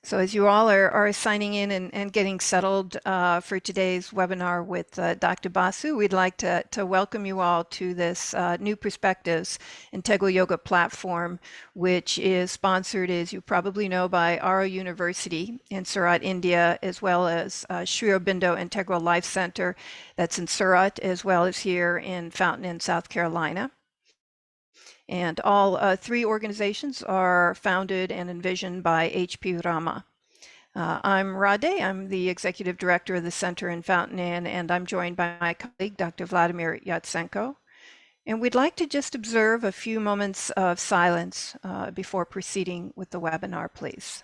So as you all are signing in and getting settled for today's webinar with Dr. Basu, we'd like to welcome you all to this New Perspectives Integral Yoga platform, which is sponsored, as you probably know, by Aarau University in Surat, India, as well as Sri Aurobindo Integral Life Center that's in Surat, as well as here in Fountain Inn, South Carolina. And all three organizations are founded and envisioned by H.P. Rama. I'm Rade. I'm the executive director of the center in Fountain Inn, and I'm joined by my colleague, Dr. Vladimir Yatsenko. And we'd like to just observe a few moments of silence before proceeding with the webinar, please.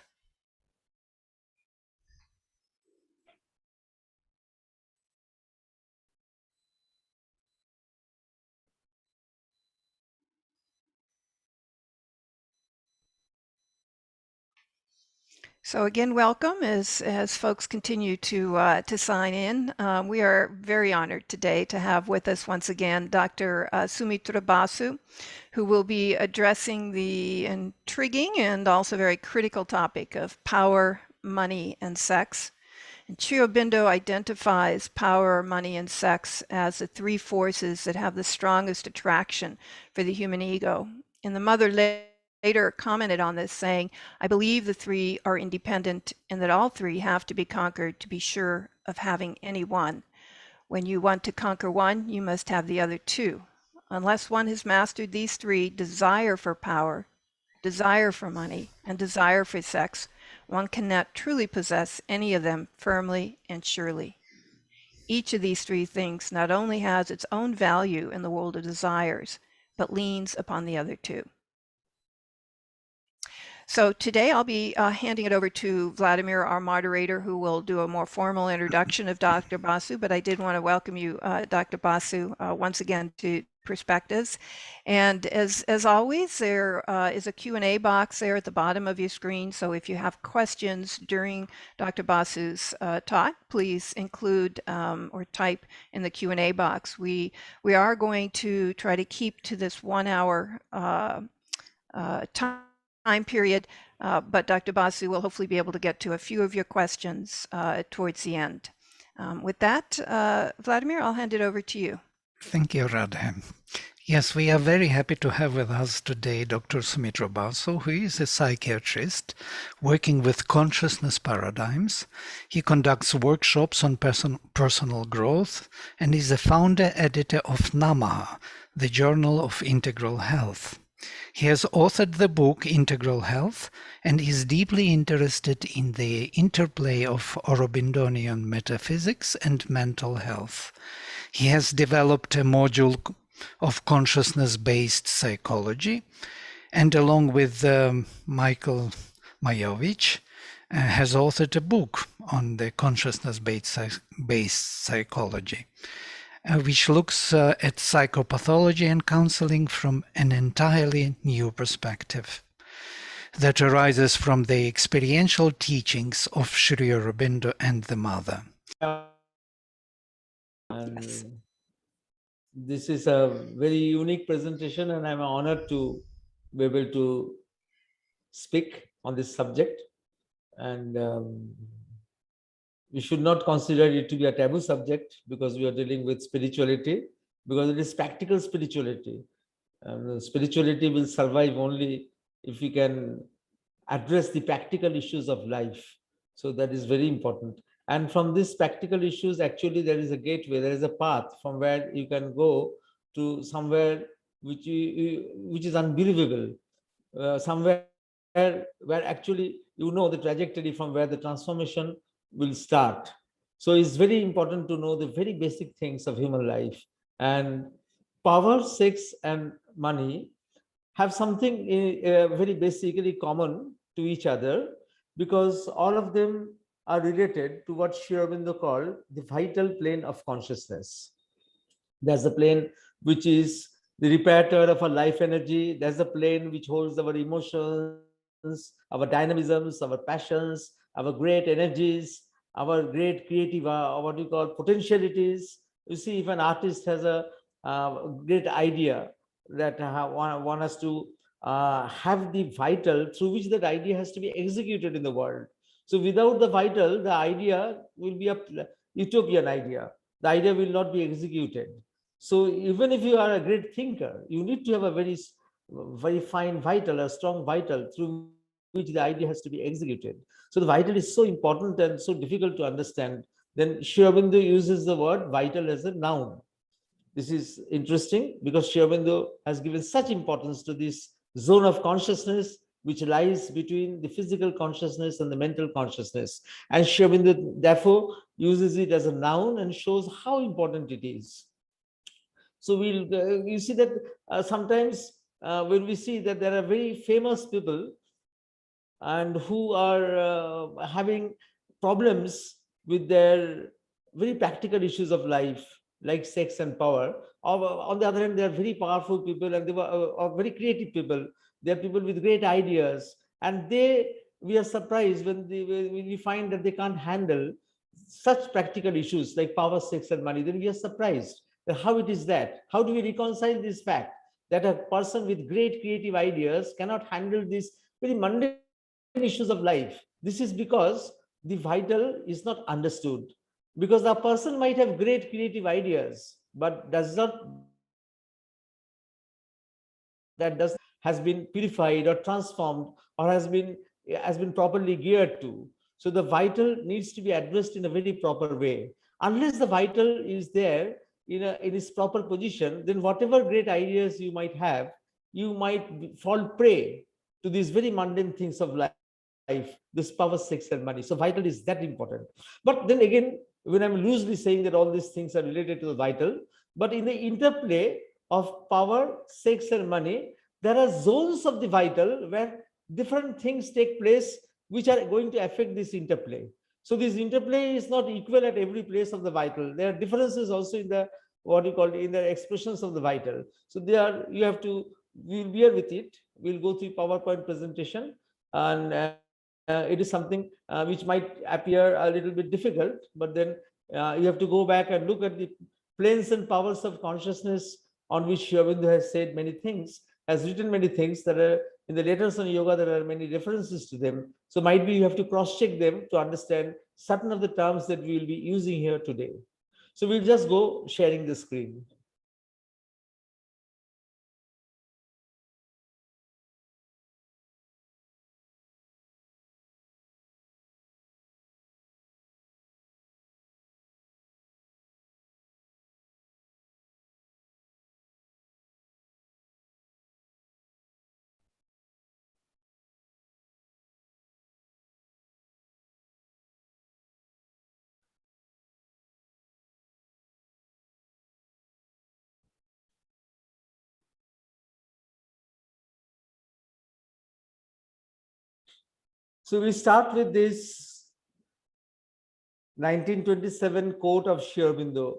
So again, welcome as folks continue to sign in. We are very honored today to have with us once again Dr. Soumitra Basu, who will be addressing the intriguing and also very critical topic of power, money, and sex. And Sri Aurobindo identifies power, money, and sex as the three forces that have the strongest attraction for the human ego. And the mother later commented on this, saying, I believe the three are independent and that all three have to be conquered to be sure of having any one. When you want to conquer one, you must have the other two. Unless one has mastered these three, desire for power, desire for money, and desire for sex, one cannot truly possess any of them firmly and surely. Each of these three things not only has its own value in the world of desires, but leans upon the other two. So today I'll be handing it over to Vladimir, our moderator, who will do a more formal introduction of Dr. Basu, but I did want to welcome you, Dr. Basu, once again to Perspectives. And as always, there is a Q&A box there at the bottom of your screen. So if you have questions during Dr. Basu's talk, please include or type in the Q&A box. We are going to try to keep to this 1 hour time period, but Dr. Basu will hopefully be able to get to a few of your questions towards the end. With that, Vladimir, I'll hand it over to you. Thank you, Radha. Yes, we are very happy to have with us today Dr. Soumitra Basu, who is a psychiatrist working with consciousness paradigms. He conducts workshops on personal growth and is the founder editor of Namaha, the Journal of Integral Health. He has authored the book Integral Health and is deeply interested in the interplay of Aurobindonian metaphysics and mental health. He has developed a module of consciousness-based psychology, and along with Michael Majowicz, has authored a book on the consciousness-based psychology, which looks at psychopathology and counseling from an entirely new perspective that arises from the experiential teachings of Sri Aurobindo and the Mother. And this is a very unique presentation, and I'm honored to be able to speak on this subject. And we should not consider it to be a taboo subject, because we are dealing with spirituality, because it is practical spirituality. Spirituality will survive only if we can address the practical issues of life. So that is very important. And from these practical issues, actually, there is a gateway, there is a path from where you can go to somewhere which is unbelievable, somewhere where actually you know the trajectory from where the transformation will start. So it's very important to know the very basic things of human life. And power, sex, and money have something very basically common to each other, because all of them are related to what Sri Aurobindo called the vital plane of consciousness. There's the plane which is the reparator of our life energy. There's the plane which holds our emotions, our dynamisms, our passions, our great energies, our great creative, what we call potentialities. You see, if an artist has a great idea that one has to have the vital through which that idea has to be executed in the world. So without the vital, the idea will be a utopian idea. The idea will not be executed. So even if you are a great thinker, you need to have a very fine vital, a strong vital through which the idea has to be executed. So the vital is so important and so difficult to understand. Then Sri Aurobindo uses the word vital as a noun. This is interesting because Sri Aurobindo has given such importance to this zone of consciousness which lies between the physical consciousness and the mental consciousness. And Sri Aurobindo therefore uses it as a noun and shows how important it is. So you see that sometimes when we see that there are very famous people and who are having problems with their very practical issues of life, like sex and power. Or, on the other hand, they are very powerful people and they were are very creative people. They are people with great ideas, and we are surprised when we find that they can't handle such practical issues like power, sex, and money. Then we are surprised that how it is that. How do we reconcile this fact that a person with great creative ideas cannot handle these very mundane issues of life? This is because the vital is not understood. Because the person might have great creative ideas, but that does has been purified or transformed or has been properly geared to. So the vital needs to be addressed in a very proper way. Unless the vital is there in its proper position, then whatever great ideas you might have, you might fall prey to these very mundane things of life, this power, sex, and money. So vital is that important. But then again, when I'm loosely saying that all these things are related to the vital, but in the interplay of power, sex, and money, there are zones of the vital where different things take place which are going to affect this interplay. So this interplay is not equal at every place of the vital. There are differences also in the what you call in the expressions of the vital. So you have to, we'll bear with it. We'll go through PowerPoint presentation, and it is something which might appear a little bit difficult, but then you have to go back and look at the planes and powers of consciousness on which Sri Aurobindo has said many things, has written many things that are in the letters on yoga. There are many references to them. So might be you have to cross-check them to understand certain of the terms that we will be using here today. So we'll just go sharing the screen. So we start with this 1927 quote of Sri Aurobindo,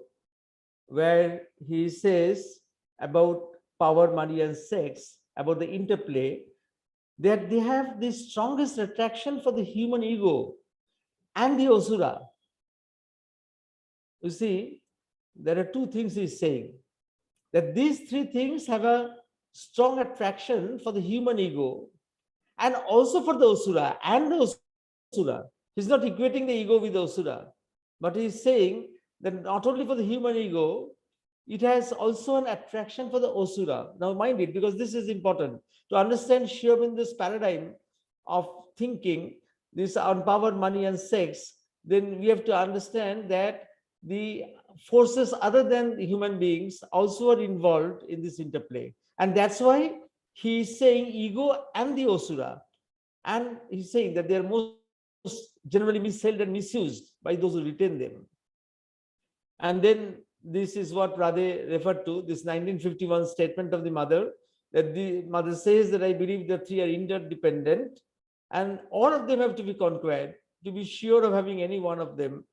where he says about power, money, and sex, about the interplay, that they have the strongest attraction for the human ego and the asura. You see, there are two things he's saying, that these three things have a strong attraction for the human ego and also for the asura and the asura. He's not equating the ego with the asura, but he's saying that not only for the human ego, it has also an attraction for the asura. Now mind it, because this is important to understand Sri Aurobindo's paradigm of thinking, this on power, money, and sex. Then we have to understand that the forces other than the human beings also are involved in this interplay, and that's why he is saying ego and the asura, and he's saying that they are most generally misheld and misused by those who retain them. And then this is what Radhe referred to, this 1951 statement of the mother, that the mother says that I believe the three are interdependent and all of them have to be conquered. To be sure of having any one of them,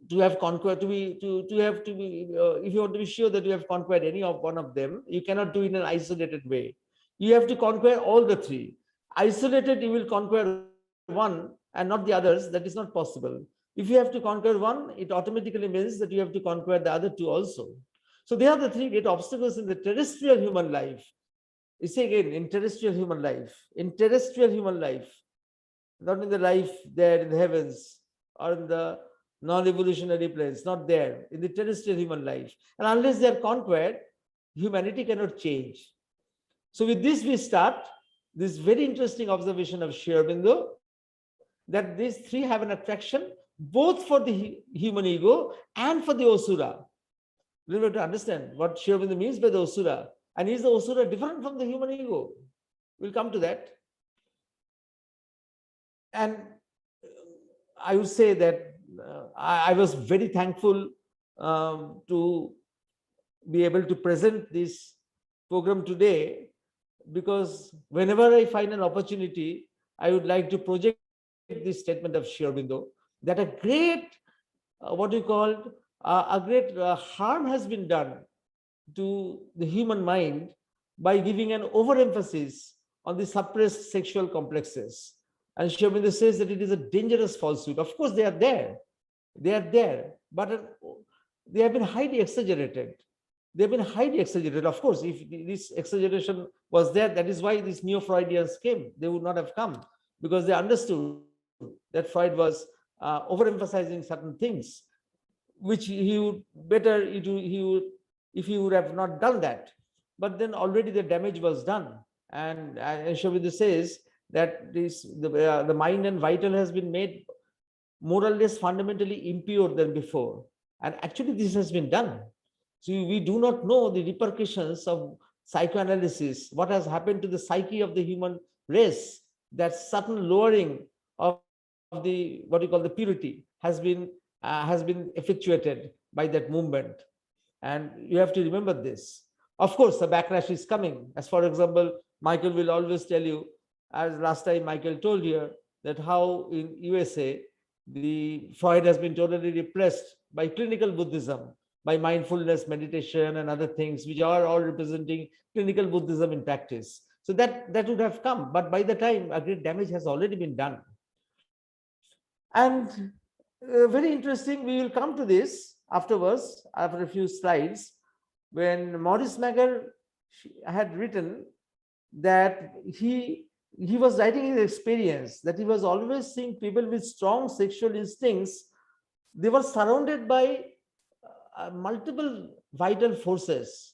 to have conquered, to have to be, if you want to be sure that you have conquered any of one of them, you cannot do it in an isolated way. You have to conquer all the three. Isolated, you will conquer one and not the others. That is not possible. If you have to conquer one, it automatically means that you have to conquer the other two also. So they are the three great obstacles in the terrestrial human life. You see again, in terrestrial human life, not in the life there in the heavens or in the non-evolutionary planes, not there, in the terrestrial human life. And unless they are conquered, humanity cannot change. So with this, we start this very interesting observation of Sri Aurobindo, that these three have an attraction both for the human ego and for the Asura. We have to understand what Sri Aurobindo means by the Asura. And is the Asura different from the human ego? We'll come to that. And I would say that I was very thankful to be able to present this program today, because whenever I find an opportunity, I would like to project this statement of Sri Aurobindo, that a great, what you call, a great harm has been done to the human mind by giving an overemphasis on the suppressed sexual complexes. And Sri Aurobindo says that it is a dangerous falsehood. Of course, they are there, but they have been highly exaggerated. They've been highly exaggerated. Of course, if this exaggeration was there, that is why these neo-Freudians came. They would not have come, because they understood that Freud was overemphasizing certain things, which he would better, if he would have not done that. But then already the damage was done. And Sri Aurobindo says that the mind and vital has been made more or less fundamentally impure than before. And actually this has been done. So we do not know the repercussions of psychoanalysis, what has happened to the psyche of the human race, that certain lowering of the, what you call, the purity has been effectuated by that movement. And you have to remember this. Of course, the backlash is coming. As for example, Michael will always tell you, as last time Michael told you, that how in USA, the Freud has been totally repressed by clinical Buddhism, by mindfulness, meditation, and other things, which are all representing clinical Buddhism in practice. So that would have come, but by the time, a great damage has already been done. And very interesting, we will come to this afterwards, after a few slides, when Maurice Mager had written that he was writing his experience, that he was always seeing people with strong sexual instincts. They were surrounded by multiple vital forces.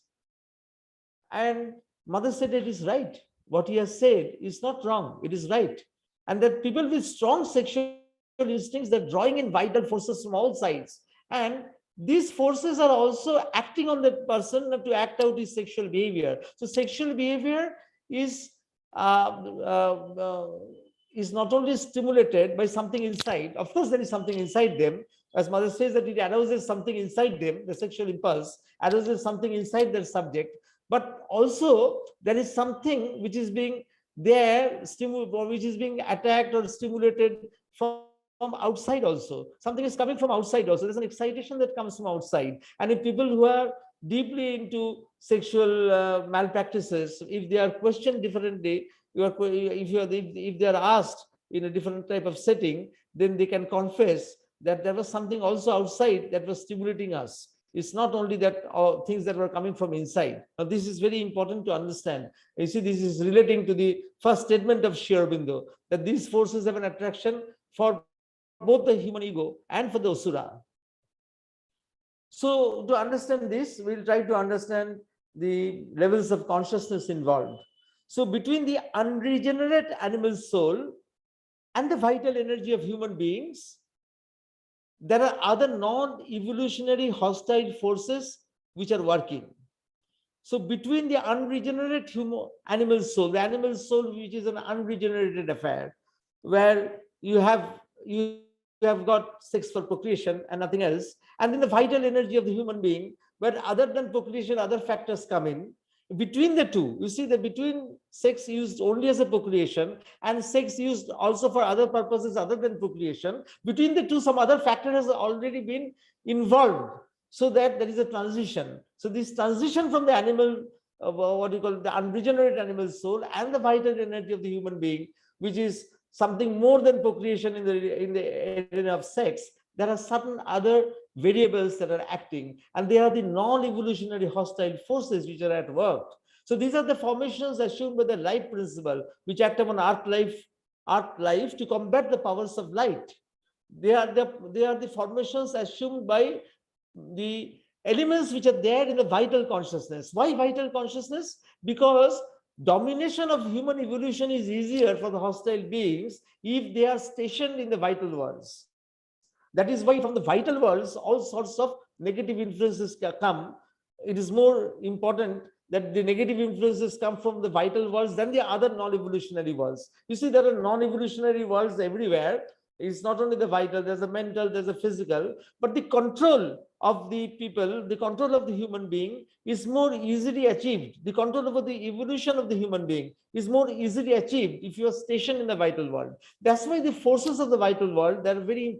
And mother said it is right. What he has said is not wrong, it is right. And that people with strong sexual instincts, they're drawing in vital forces from all sides. And these forces are also acting on that person to act out his sexual behavior. So sexual behavior is not only stimulated by something inside. Of course, there is something inside them. As mother says, that it arouses something inside them, the sexual impulse arouses something inside their subject. But also there is something which is being there, which is being attacked or stimulated from outside also. Something is coming from outside also. There's an excitation that comes from outside. And if people who are deeply into sexual malpractices, if they are questioned differently, if they are asked in a different type of setting, then they can confess that there was something also outside that was stimulating us. It's not only that things that were coming from inside. Now, this is very important to understand. You see, this is relating to the first statement of Sri Aurobindo, that these forces have an attraction for both the human ego and for the Asura. So to understand this, we'll try to understand the levels of consciousness involved. So between the unregenerate animal soul and the vital energy of human beings, there are other non-evolutionary hostile forces which are working. So between the unregenerate animal soul, the animal soul which is an unregenerated affair, where you have got sex for procreation and nothing else, and then the vital energy of the human being, where other than procreation, other factors come in. Between the two, you see that between sex used only as a procreation and sex used also for other purposes other than procreation, between the two, some other factor has already been involved, so that there is a transition. So this transition from the animal, what you call the unregenerate animal soul, and the vital energy of the human being, which is something more than procreation in the arena of sex, there are certain other variables that are acting, and they are the non-evolutionary hostile forces which are at work. So these are the formations assumed by the life principle, which act upon earth life Earth life to combat the powers of light. They are the formations assumed by the elements which are there in the vital consciousness. Why vital consciousness? Because domination of human evolution is easier for the hostile beings if they are stationed in the vital worlds. That is why from the vital worlds, all sorts of negative influences come. It is more important that the negative influences come from the vital worlds than the other non-evolutionary worlds. You see, there are non-evolutionary worlds everywhere. It's not only the vital, there's a mental, there's a physical, but the control of the people, the control of the human being is more easily achieved. The control over the evolution of the human being is more easily achieved if you are stationed in the vital world. That's why the forces of the vital world, they're very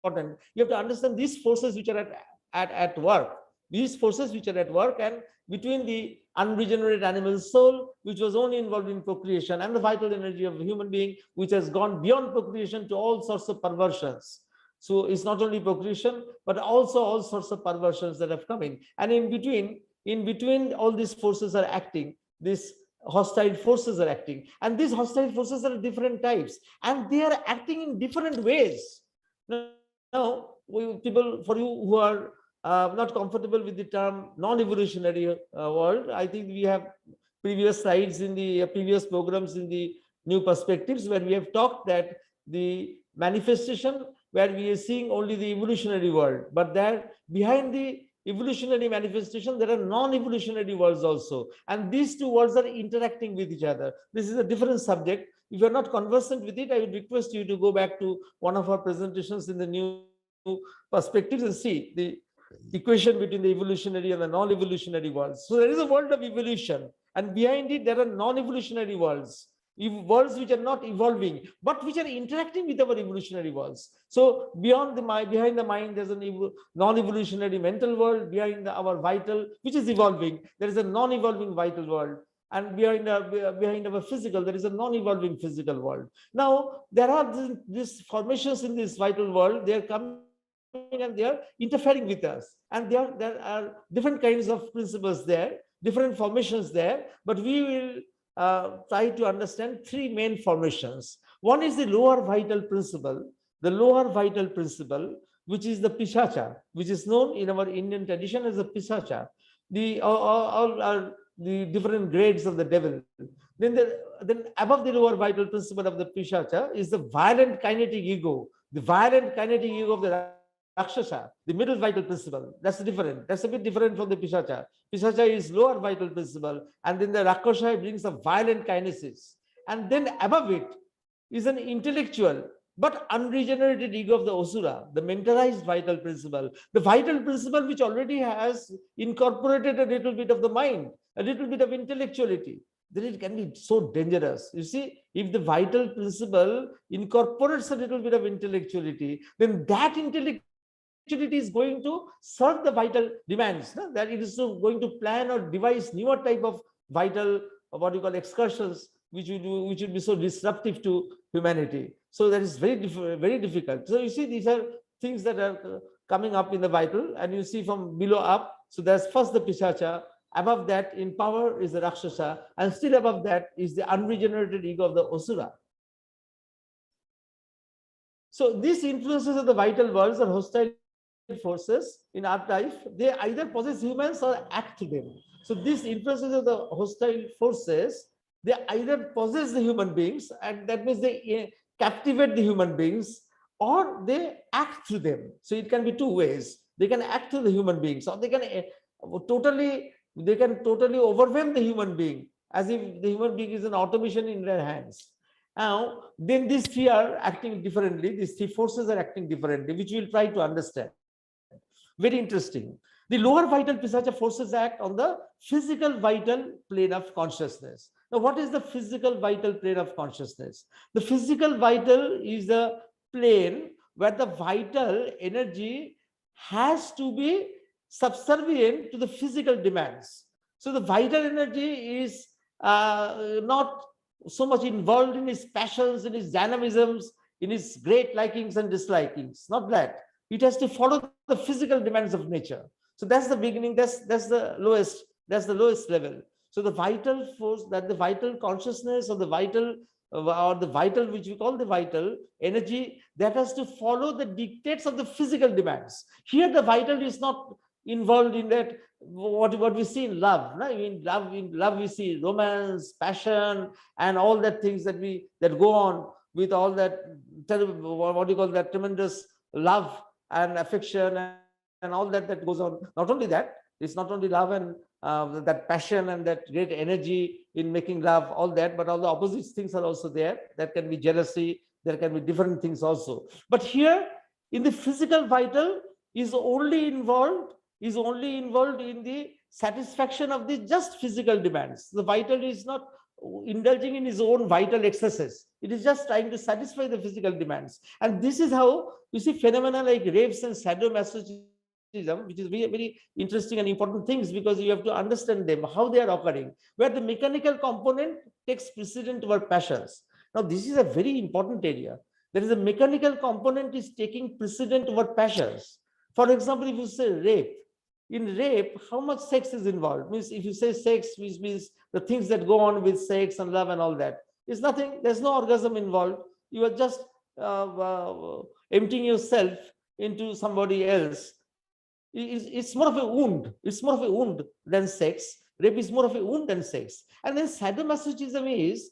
important. You have to understand these forces which are at work. These forces which are at work, and between the unregenerate animal soul, which was only involved in procreation, and the vital energy of the human being, which has gone beyond procreation to all sorts of perversions. So it's not only procreation, but also all sorts of perversions that have come in. And in between all these forces are acting, these hostile forces are acting. And these hostile forces are different types, and they are acting in different ways. Now, people, for you who are not comfortable with the term non-evolutionary world, I think we have previous slides in the previous programs in the new perspectives where we have talked that the manifestation where we are seeing only the evolutionary world, but there behind the evolutionary manifestation there are non-evolutionary worlds also, and these two worlds are interacting with each other. This is a different subject. If you're not conversant with it, I would request you to go back to one of our presentations in the new perspectives and see the equation between the evolutionary and the non-evolutionary worlds. So there is a world of evolution, and behind it there are non-evolutionary worlds, worlds which are not evolving but which are interacting with our evolutionary worlds. So behind the mind there's a non-evolutionary mental world. Behind our vital, which is evolving, there is a non-evolving vital world, and behind our physical there is a non-evolving physical world. Now there are these formations in this vital world. They are coming and they are interfering with us, and there are different kinds of principles there, different formations there, but we will try to understand three main formations. One is the lower vital principle, which is the Pishacha, which is known in our Indian tradition as the Pishacha. All are the different grades of the devil. Then above the lower vital principle of the Pishacha is the violent kinetic ego, of the Rakshasa, the middle vital principle. That's different. That's a bit different from the Pishacha. Pishacha is lower vital principle, and then the Rakshasa brings a violent kinesis. And then above it is an intellectual but unregenerated ego of the Asura, the mentalized vital principle, the vital principle which already has incorporated a little bit of the mind, a little bit of intellectuality. Then it can be so dangerous. You see, if the vital principle incorporates a little bit of intellectuality, then that intellectuality is going to serve the vital demands, no? That it is going to plan or devise newer type of vital, what you call excursions, which would be so disruptive to humanity. So that is very difficult. So you see, these are things that are coming up in the vital, and you see from below up. So there's first the Pishacha, above that in power is the Rakshasa, and still above that is the unregenerated ego of the Asura. So these influences of the vital worlds are hostile forces in our life. They either possess humans or act to them. So these influences of the hostile forces, they either possess the human beings, and that means they captivate the human beings, or they act through them. So it can be two ways. They can act through the human beings, or they can totally overwhelm the human being, as if the human being is an automation in their hands. Now, then these three are acting differently. These three forces are acting differently, which we'll try to understand. Very interesting. The lower vital Pisacha forces act on the physical vital plane of consciousness. Now, what is the physical vital plane of consciousness? The physical vital is the plane where the vital energy has to be subservient to the physical demands. So the vital energy is not so much involved in his passions, in his dynamisms, in his great likings and dislikings. Not that. It has to follow the physical demands of nature. So that's the beginning. That's the lowest level. So the vital force, that the vital consciousness or the vital or the vital, which we call the vital energy, that has to follow the dictates of the physical demands. Here, the vital is not involved in that. What we see in love, no? In love we see romance, passion, and all that things that go on with all that, what do you call that, tremendous love and affection and all that goes on. Not only that, it's not only love and that passion and that great energy in making love, all that, but all the opposite things are also there. That can be jealousy, there can be different things also. But here, in the physical vital, is only involved in the satisfaction of the just physical demands. The vital is not indulging in his own vital excesses. It is just trying to satisfy the physical demands. And this is how you see phenomena like rapes and sadomasochism, which is very, very interesting and important things, because you have to understand them, how they are occurring, where the mechanical component takes precedent over passions. Now, this is a very important area. There is a mechanical component is taking precedent over passions. For example, if you say rape, in rape, how much sex is involved? Means if you say sex, which means the things that go on with sex and love and all that, is nothing. There's no orgasm involved. You are just emptying yourself into somebody else. It's more of a wound. It's more of a wound than sex. Rape is more of a wound than sex. And then sadomasochism is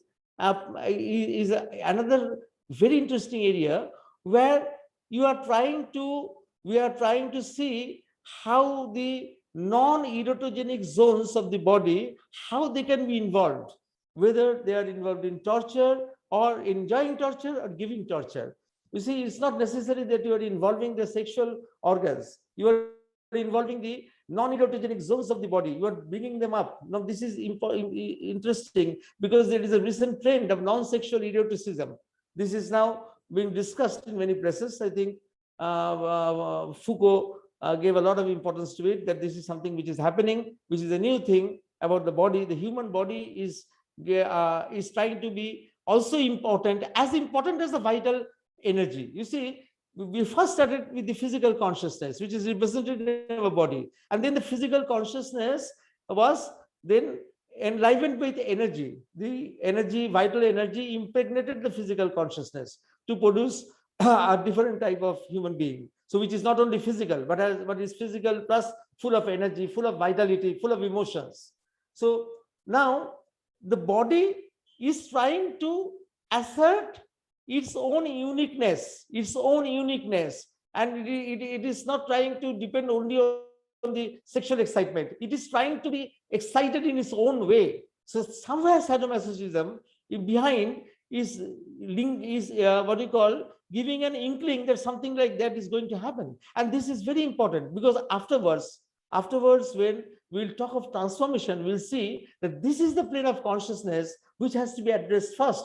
another very interesting area, where we are trying to see how the non-erotogenic zones of the body, how they can be involved, whether they are involved in torture or enjoying torture or giving torture. You see, it's not necessary that you are involving the sexual organs. You are involving the non-erotogenic zones of the body. You are bringing them up. Now, this is interesting, because there is a recent trend of non-sexual eroticism. This is now being discussed in many places. I think Foucault gave a lot of importance to it, that this is something which is happening, which is a new thing about the body. The human body is trying to be also important as the vital energy. You see, we first started with the physical consciousness, which is represented in our body, and then the physical consciousness was then enlivened with energy. The energy, vital energy, impregnated the physical consciousness to produce a different type of human being. So which is not only physical, but is physical plus full of energy, full of vitality, full of emotions. So now the body is trying to assert its own uniqueness, and it is not trying to depend only on the sexual excitement. It is trying to be excited in its own way. So somewhere sadomasochism behind is what we call giving an inkling that something like that is going to happen. And this is very important, because afterwards when we'll talk of transformation, we'll see that this is the plane of consciousness which has to be addressed first.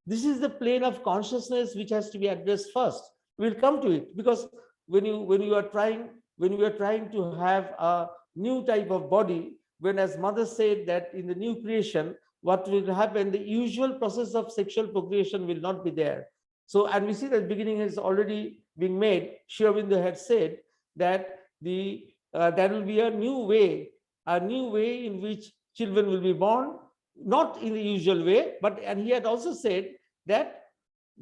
This is the plane of consciousness which has to be addressed first. We'll come to it, because when you are trying to have a new type of body, when, as mother said, that in the new creation, what will happen, the usual process of sexual procreation will not be there. So, and we see that beginning is already being made. Sri Aurobindo had said that there will be a new way in which children will be born, not in the usual way, and he had also said that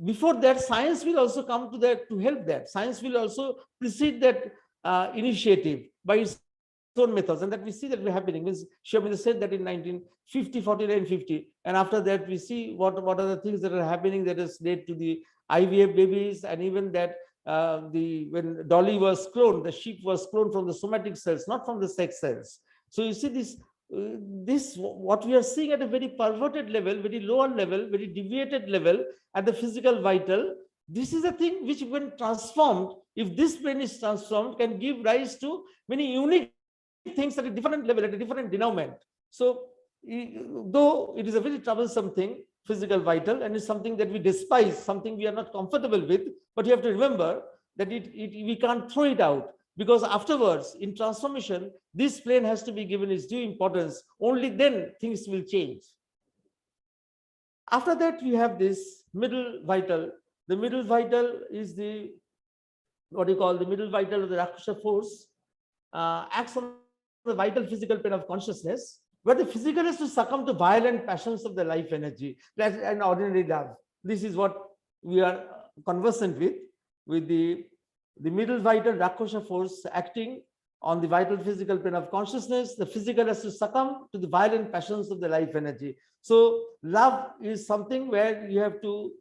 before that, science will also come to help that. Science will also precede that initiative by its own methods, and that we see that we're happening. Means Sri Aurobindo said that in 1950, 49, 50, and after that we see what are the things that are happening that has led to the IVF babies, and even that when Dolly was cloned, the sheep was cloned from the somatic cells, not from the sex cells. So you see this what we are seeing at a very perverted level, very lower level, very deviated level at the physical vital. This is a thing which, when transformed, if this plane is transformed, can give rise to many unique things at a different level, at a different denouement. So though it is a very troublesome thing, physical vital, and it's something that we despise, something we are not comfortable with, but you have to remember that we can't throw it out, because afterwards in transformation, this plane has to be given its due importance. Only then things will change. After that, we have this middle vital. The middle vital is the middle vital of the Rakshasa force, acts on the vital physical plane of consciousness, where the physical has to succumb to violent passions of the life energy, that's an ordinary love. This is what we are conversant with the middle vital Rakshasa force acting on the vital physical plane of consciousness. The physical has to succumb to the violent passions of the life energy. So love is something where you have to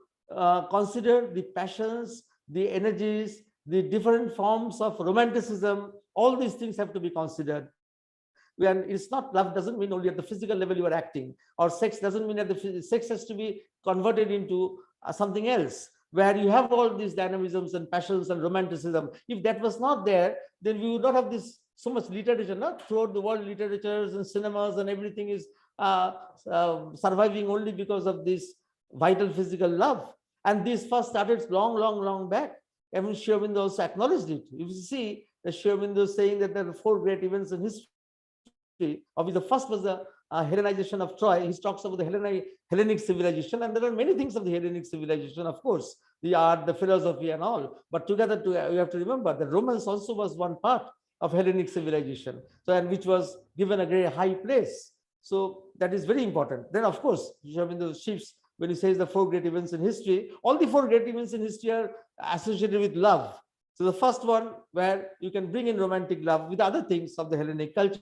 consider the passions, the energies, the different forms of romanticism. All these things have to be considered. When it's not, love doesn't mean only at the physical level you are acting, or sex doesn't mean that the sex has to be converted into something else, where you have all these dynamisms and passions and romanticism. If that was not there, then we would not have this so much literature. Not throughout the world, literatures and cinemas and everything is surviving only because of this vital physical love. And this first started long back. Even Sri Aurobindo also acknowledged it. If you see, the Sri Aurobindo is saying that there are 4 great events in history, of which the first was the Hellenization of Troy. He talks about the Hellenic civilization, and there are many things of the Hellenic civilization, of course, the art, the philosophy, and all. But together, you have to remember that Romance also was one part of Hellenic civilization, so, and which was given a very high place. So that is very important. Then, of course, the ships, when he says the 4 great events in history, all the 4 great events in history are associated with love. So the first one, where you can bring in romantic love with other things of the Hellenic culture.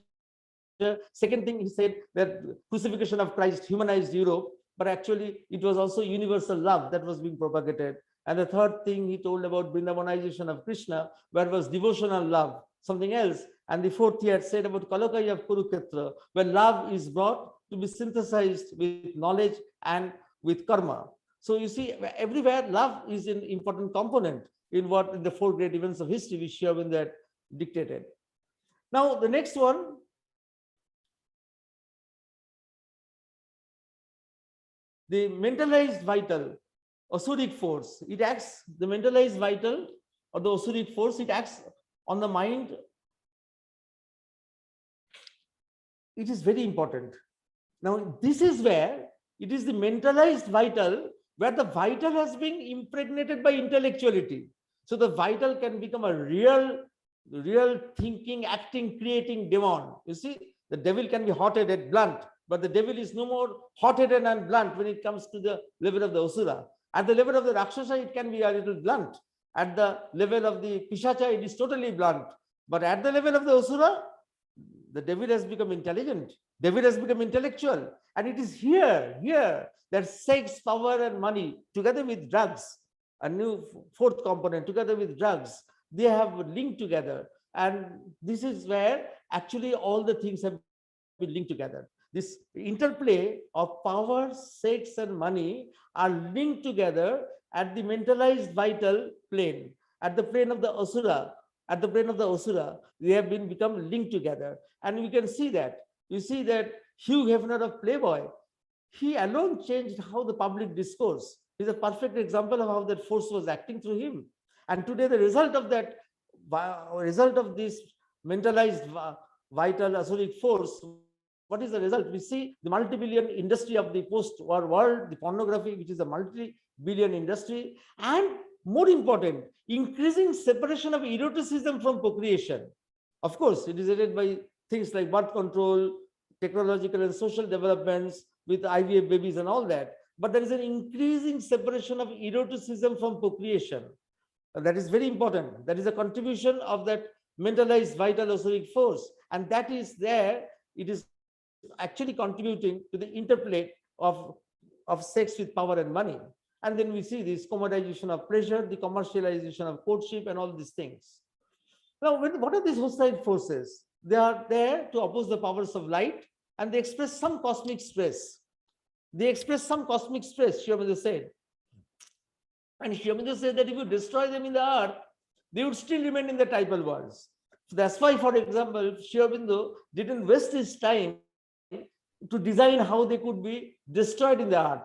Second thing, he said that crucifixion of Christ humanized Europe, but actually it was also universal love that was being propagated. And the third thing he told about Vrindavanization of Krishna, where was devotional love, something else. And the fourth he had said about Kalakai of Kurukshetra, where love is brought to be synthesized with knowledge and with karma. So you see, everywhere love is an important component in the 4 great events of history which Sri Aurobindo had dictated. Now the next one, the mentalized vital Asuric force. It acts, the mentalized vital or the Asuric force, it acts on the mind. It is very important. Now, this is where it is the mentalized vital, where the vital has been impregnated by intellectuality. So the vital can become a real thinking, acting, creating demon. You see, the devil can be hot-headed, blunt, but the devil is no more hot-headed and blunt when it comes to the level of the Asura. At the level of the Rakshasa, it can be a little blunt. At the level of the Pishacha, it is totally blunt. But at the level of the Asura, the devil has become intelligent. Devil has become intellectual. And it is here that sex, power, and money, together with drugs, a new 4th component, together with drugs, they have linked together. And this is where actually all the things have been linked together. This interplay of power, sex, and money are linked together at the mentalized vital plane, at the plane of the Asura. At the plane of the Asura, they have become linked together. And we can see that. You see that Hugh Hefner of Playboy, he alone changed how the public discourse. He's a perfect example of how that force was acting through him. And today the result of this mentalized vital Asuric force, what is the result? We see the multi-billion industry of the post-war world, the pornography, which is a multi-billion industry, and more important, increasing separation of eroticism from procreation. Of course, it is aided by things like birth control, technological and social developments with IVF babies and all that. But there is an increasing separation of eroticism from procreation. And that is very important. That is a contribution of that mentalized vital Asuric force. And that is there. It is actually contributing to the interplay of sex with power and money. And then we see this commodization of pleasure, the commercialization of courtship, and all these things. Now, what are these hostile forces? They are there to oppose the powers of light, and they express some cosmic stress. They express some cosmic stress, Sri Aurobindo said. And Sri Aurobindo said that if you destroy them in the earth, they would still remain in the tribal worlds. So that's why, for example, Sri Aurobindo didn't waste his time to design how they could be destroyed in the earth.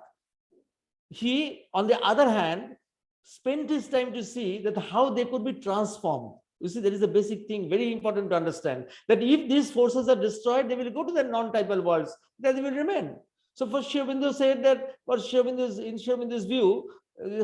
He, on the other hand, spent his time to see that how they could be transformed. You see, there is a basic thing, very important to understand, that if these forces are destroyed, they will go to the non-tribal worlds, then they will remain. So for Sri Aurobindo said that, in Sri Aurobindo's view,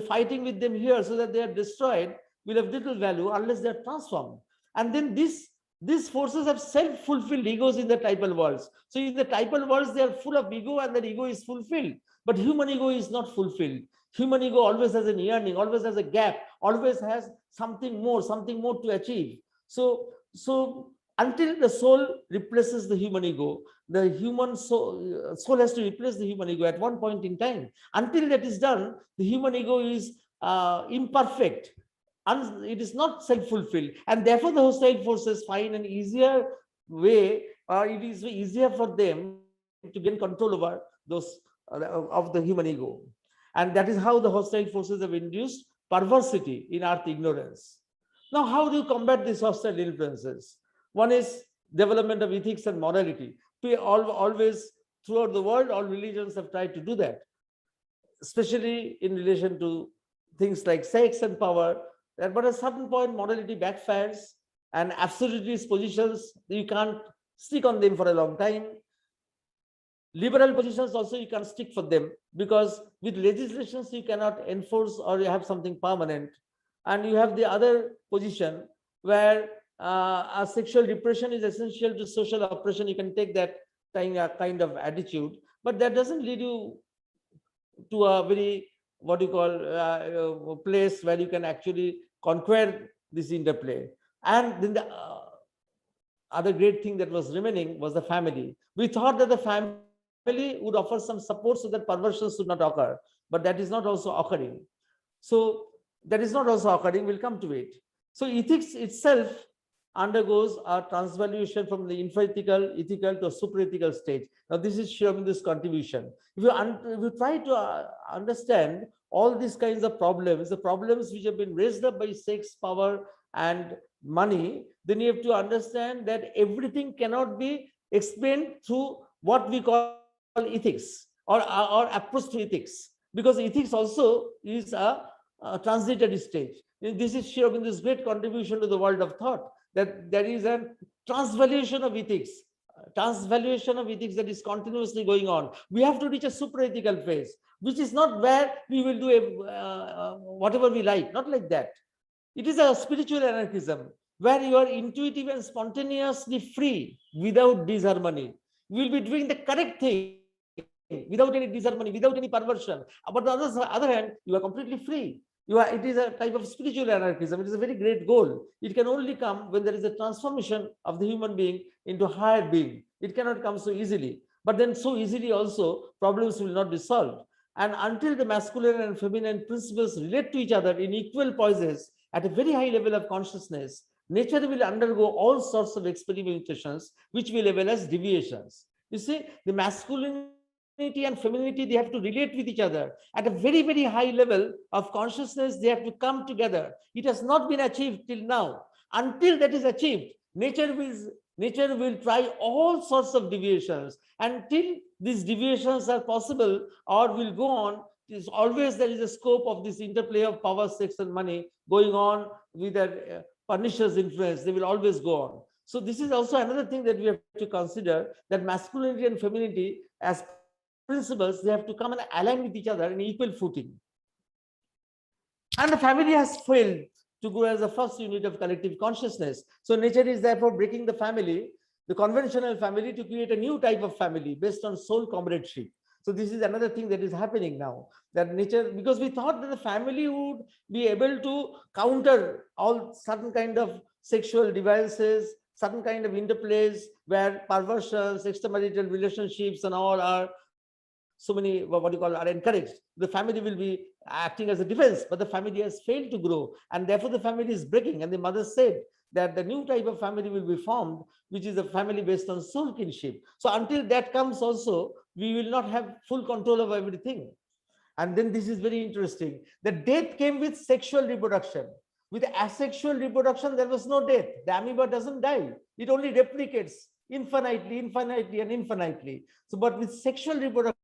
fighting with them here so that they are destroyed will have little value unless they are transformed. And then this these forces have self-fulfilled egos in the tribal worlds. So in the tribal worlds, they are full of ego and their ego is fulfilled. But human ego is not fulfilled. Human ego always has a yearning, always has a gap, always has something more to achieve. So until the soul replaces the human ego, the human soul has to replace the human ego at one point in time. Until that is done, the human ego is imperfect, and it is not self-fulfilled, and therefore the hostile forces find an easier way, or it is easier for them to gain control over those of the human ego. And that is how the hostile forces have induced perversity in earth ignorance. Now, how do you combat these hostile influences? One is development of ethics and morality. We always, throughout the world, all religions have tried to do that, especially in relation to things like sex and power. But at a certain point, morality backfires, and absolutist positions, you can't stick on them for a long time. Liberal positions also, you can't stick for them, because with legislations you cannot enforce or you have something permanent. And you have the other position where a sexual repression is essential to social oppression. You can take that kind of attitude, but that doesn't lead you to a very, what you call, place where you can actually conquer this interplay. And then the other great thing that was remaining was the family. We thought that the family would offer some support so that perversions should not occur, but that is not also occurring. So that is not also occurring. We'll come to it. So ethics itself undergoes a transvaluation from the infra-ethical, ethical to a super-ethical stage. Now, this is showing this contribution. If you try to understand all these kinds of problems, the problems which have been raised up by sex, power, and money, then you have to understand that everything cannot be explained through what we call ethics or approach to ethics, because ethics also is a transitory stage. This is Sri Aurobindo's great contribution to the world of thought, that there is a transvaluation of ethics, that is continuously going on. We have to reach a super ethical phase, which is not where we will do whatever we like, not like that. It is a spiritual anarchism where you are intuitive and spontaneously free without disharmony. You will be doing the correct thing without any disharmony, without any perversion. But on the other hand, you are completely free. It is a type of spiritual anarchism. It is a very great goal. It can only come when there is a transformation of the human being into a higher being. It cannot come so easily. But then so easily also, problems will not be solved. And until the masculine and feminine principles relate to each other in equal poises at a very high level of consciousness, nature will undergo all sorts of experimentations, which we label as deviations. You see, the masculinity and femininity, they have to relate with each other at a very, very high level of consciousness. They have to come together. It has not been achieved till now. Until that is achieved, nature will try all sorts of deviations. Until these deviations are possible or will go on, is always there is a scope of this interplay of power, sex, and money going on with their pernicious influence. They will always go on. So this is also another thing that we have to consider, that masculinity and femininity as principles, they have to come and align with each other in equal footing. And the family has failed to grow as the first unit of collective consciousness. So nature is therefore breaking the family, the conventional family, to create a new type of family based on soul comradeship. So this is another thing that is happening now, that nature, because we thought that the family would be able to counter all certain kind of sexual devices, certain kind of interplays where perversions, extramarital relationships and all are so many, what you call, are encouraged. The family will be acting as a defense, but the family has failed to grow, and therefore the family is breaking. And the mother said that the new type of family will be formed, which is a family based on soul kinship. So until that comes also, we will not have full control of everything. And then this is very interesting. The death came with sexual reproduction. With asexual reproduction, there was no death. The amoeba doesn't die. It only replicates infinitely, and infinitely. So, but with sexual reproduction,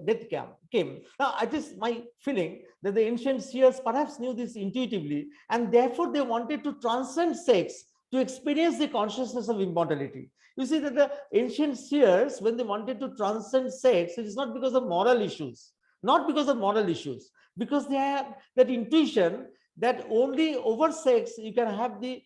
death came. Now, it is my feeling that the ancient seers perhaps knew this intuitively, and therefore they wanted to transcend sex to experience the consciousness of immortality. You see that the ancient seers, when they wanted to transcend sex, it is not because of moral issues, because they have that intuition that only over sex you can have the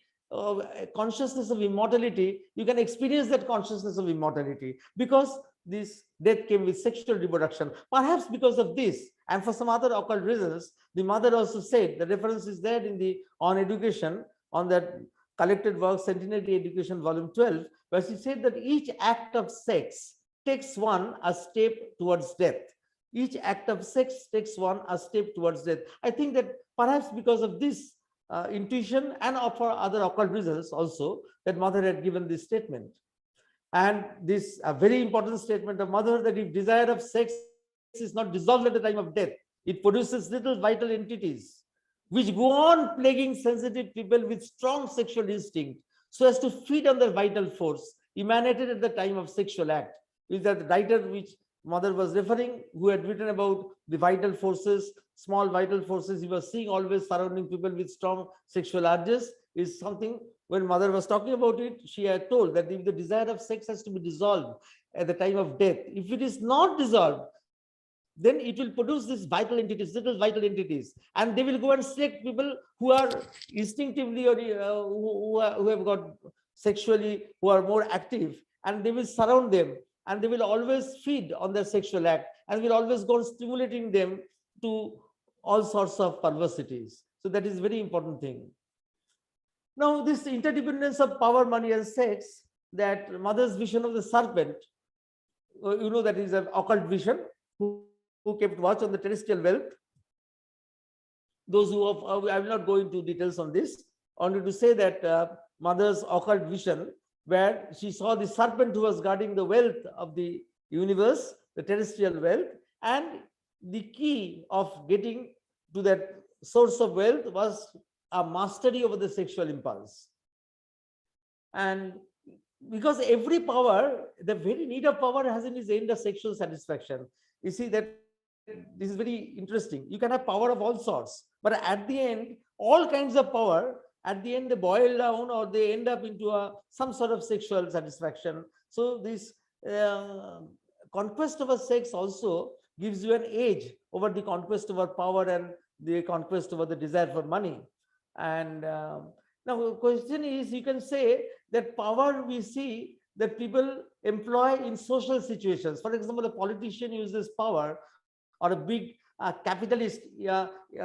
consciousness of immortality, you can experience that consciousness of immortality, because this death came with sexual reproduction. Perhaps because of this, and for some other occult reasons, the mother also said, the reference is there in the On Education, on that collected work, Centenary Education, volume 12, where she said that each act of sex takes one a step towards death. Each act of sex takes one a step towards death. I think that perhaps because of this intuition and for other occult reasons also, that mother had given this statement. And this a very important statement of mother, that if desire of sex is not dissolved at the time of death, it produces little vital entities which go on plaguing sensitive people with strong sexual instinct, so as to feed on their vital force emanated at the time of sexual act. Is that the writer which mother was referring, who had written about the vital forces, small vital forces he was seeing always surrounding people with strong sexual urges, is something. When mother was talking about it, she had told that if the desire of sex has to be dissolved at the time of death, if it is not dissolved, then it will produce these vital entities, little vital entities, and they will go and select people who are instinctively or who have got sexually, who are more active, and they will surround them, and they will always feed on their sexual act, and will always go on stimulating them to all sorts of perversities. So that is a very important thing. Now, this interdependence of power, money, and sex, that mother's vision of the serpent, that is an occult vision, who kept watch on the terrestrial wealth. Those who have, I will not go into details on this, only to say that mother's occult vision, where she saw the serpent who was guarding the wealth of the universe, the terrestrial wealth, and the key of getting to that source of wealth was a mastery over the sexual impulse. And because every power, the very need of power has in its end a sexual satisfaction. You see that this is very interesting. You can have power of all sorts, but at the end, all kinds of power, at the end they boil down, or they end up into some sort of sexual satisfaction. So this conquest over sex also gives you an edge over the conquest over power and the conquest over the desire for money. And now the question is, you can say that power we see that people employ in social situations. For example, a politician uses power, or a big capitalist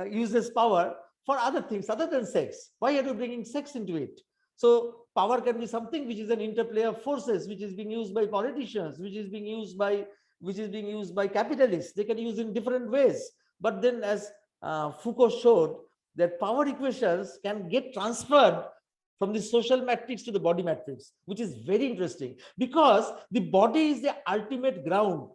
uses power for other things other than sex. Why are you bringing sex into it? So power can be something which is an interplay of forces, which is being used by politicians, which is being used by capitalists. They can use in different ways. But then, as Foucault showed, that power equations can get transferred from the social matrix to the body matrix, which is very interesting, because the body is the ultimate